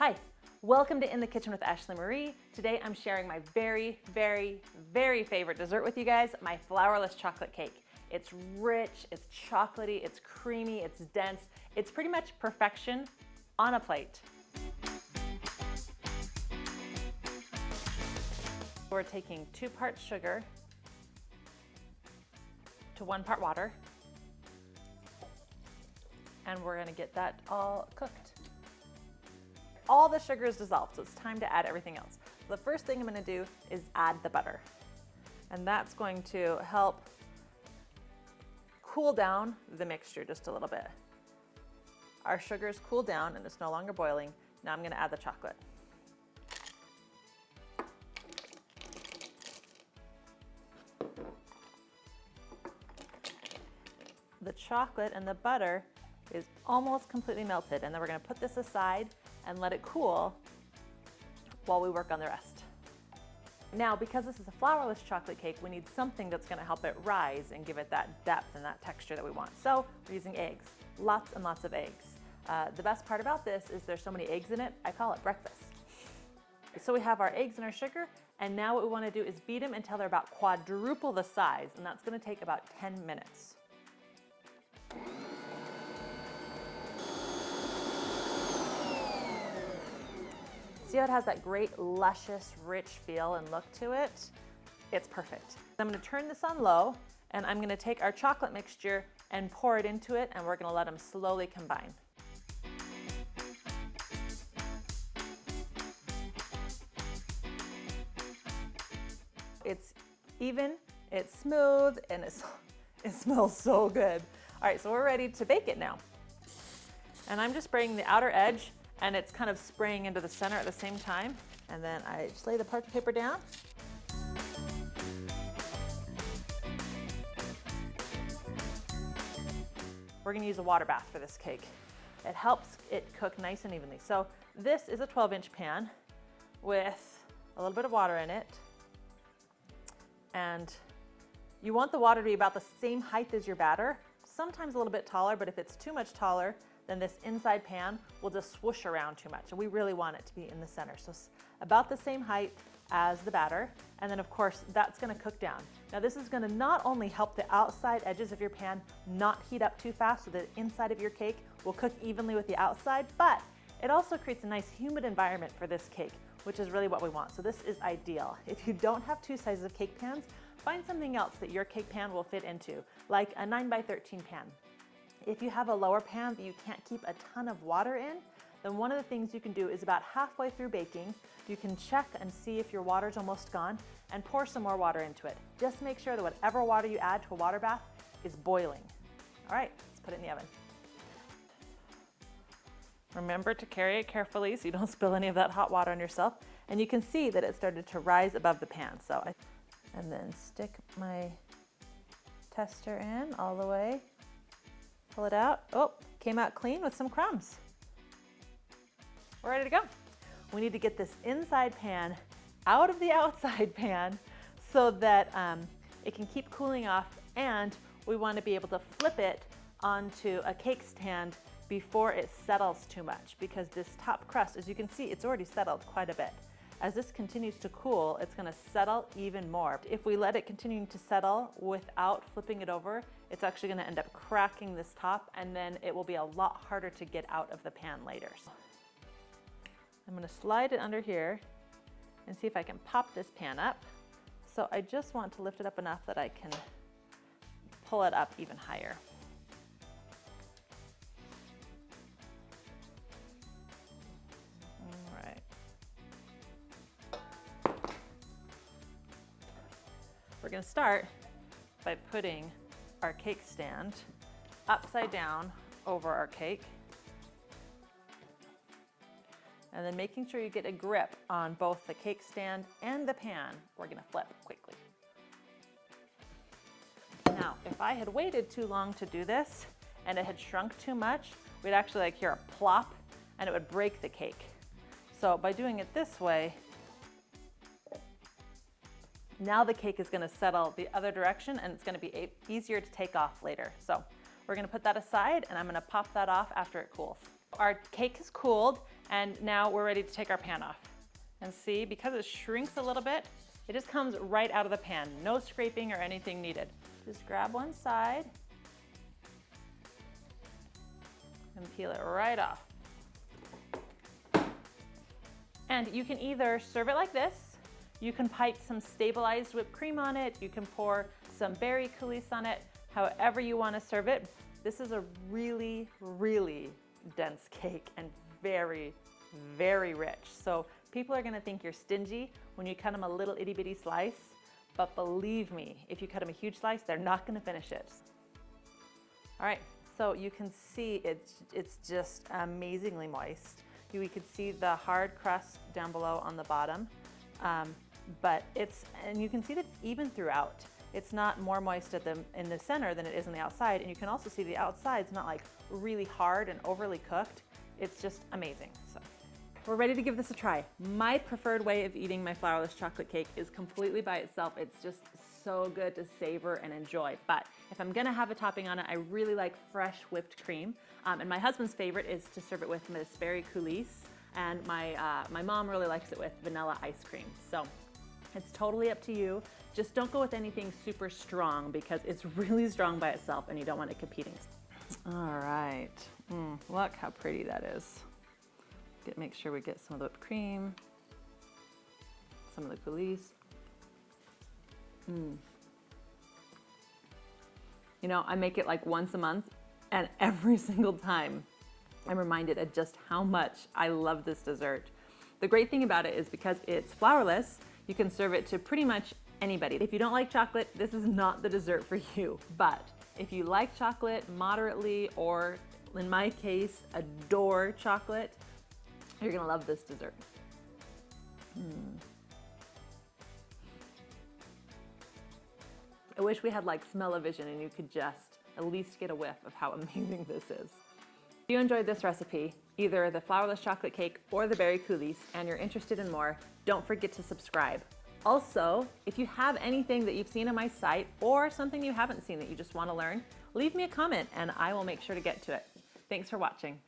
Hi, welcome to In the Kitchen with ASHLEE Marie. Today I'm sharing my very favorite dessert with you guys, my flourless chocolate cake. It's rich, it's chocolatey, it's creamy, it's dense. It's pretty much perfection on a plate. We're taking 2 parts sugar to 1 part water, and we're gonna get that all cooked. All the sugar is dissolved, so it's time to add everything else. So the first thing I'm gonna do is add the butter. And that's going to help cool down the mixture just a little bit. Our sugar's cooled down and it's no longer boiling. Now I'm gonna add the chocolate. The chocolate and the butter is almost completely melted, and then we're gonna put this aside and let it cool while we work on the rest. Now, because this is a flourless chocolate cake, we need something that's gonna help it rise and give it that depth and that texture that we want. So we're using eggs, lots and lots of eggs. The best part about this is there's so many eggs in it, I call it breakfast. So we have our eggs and our sugar, and now what we wanna do is beat them until they're about quadruple the size, and that's gonna take about 10 minutes. See how it has that great, luscious, rich feel and look to it? It's perfect. I'm gonna turn this on low, and I'm gonna take our chocolate mixture and pour it into it, and we're gonna let them slowly combine. It's even, it's smooth, and it smells so good. All right, so we're ready to bake it now. And I'm just spraying the outer edge, and it's kind of spraying into the center at the same time. And then I just lay the parchment paper down. We're gonna use a water bath for this cake. It helps it cook nice and evenly. So this is a 12-inch pan with a little bit of water in it. And you want the water to be about the same height as your batter, sometimes a little bit taller, but if it's too much taller, then this inside pan will just swoosh around too much. And we really want it to be in the center. So about the same height as the batter. And then of course, that's gonna cook down. Now this is gonna not only help the outside edges of your pan not heat up too fast so the inside of your cake will cook evenly with the outside, but it also creates a nice humid environment for this cake, which is really what we want. So this is ideal. If you don't have 2 sizes of cake pans, find something else that your cake pan will fit into, like a 9x13 pan. If you have a lower pan that you can't keep a ton of water in, then one of the things you can do is about halfway through baking, you can check and see if your water's almost gone and pour some more water into it. Just make sure that whatever water you add to a water bath is boiling. All right, let's put it in the oven. Remember to carry it carefully so you don't spill any of that hot water on yourself. And you can see that it started to rise above the pan. And then stick my tester in all the way. Pull it out. Oh, came out clean with some crumbs. We're ready to go. We need to get this inside pan out of the outside pan so that it can keep cooling off, and we want to be able to flip it onto a cake stand before it settles too much, because this top crust, as you can see, it's already settled quite a bit. As this continues to cool, it's gonna settle even more. If we let it continue to settle without flipping it over, it's actually gonna end up cracking this top, and then it will be a lot harder to get out of the pan later. So I'm gonna slide it under here and see if I can pop this pan up. So I just want to lift it up enough that I can pull it up even higher. We're gonna start by putting our cake stand upside down over our cake, and then making sure you get a grip on both the cake stand and the pan. We're gonna flip quickly. Now, if I had waited too long to do this and it had shrunk too much, we'd actually hear a plop and it would break the cake. So by doing it this way, now the cake is gonna settle the other direction, and it's gonna be easier to take off later. So we're gonna put that aside, and I'm gonna pop that off after it cools. Our cake is cooled, And now we're ready to take our pan off. And see, because it shrinks a little bit, it just comes right out of the pan. No scraping or anything needed. Just grab one side and peel it right off. And you can either serve it like this, you can pipe some stabilized whipped cream on it, you can pour some berry coulis on it, however you want to serve it. This is a really, really dense cake and very, very rich. So people are going to think you're stingy when you cut them a little itty bitty slice, but believe me, if you cut them a huge slice, they're not going to finish it. All right, so you can see it's just amazingly moist. We could see the hard crust down below on the bottom, and you can see that it's even throughout. It's not more moist in the center than it is on the outside, and you can also see the outside's not like really hard and overly cooked. It's just amazing. So we're ready to give this a try. My preferred way of eating my flourless chocolate cake is completely by itself. It's just so good to savor and enjoy. But if I'm gonna have a topping on it, I really like fresh whipped cream. And my husband's favorite is to serve it with this berry coulis. And my mom really likes it with vanilla ice cream. So it's totally up to you. Just don't go with anything super strong because it's really strong by itself and you don't want it competing. All right, look how pretty that is. Make sure we get some of the whipped cream, some of the coulis. You know, I make it like once a month, and every single time I'm reminded of just how much I love this dessert. The great thing about it is because it's flourless, you can serve it to pretty much anybody. If you don't like chocolate, this is not the dessert for you. But if you like chocolate moderately, or in my case, adore chocolate, you're gonna love this dessert. I wish we had like smell-o-vision and you could just at least get a whiff of how amazing this is. If you enjoyed this recipe, either the flourless chocolate cake or the berry coulis, and you're interested in more, don't forget to subscribe. Also, if you have anything that you've seen on my site or something you haven't seen that you just want to learn, leave me a comment and I will make sure to get to it. Thanks for watching.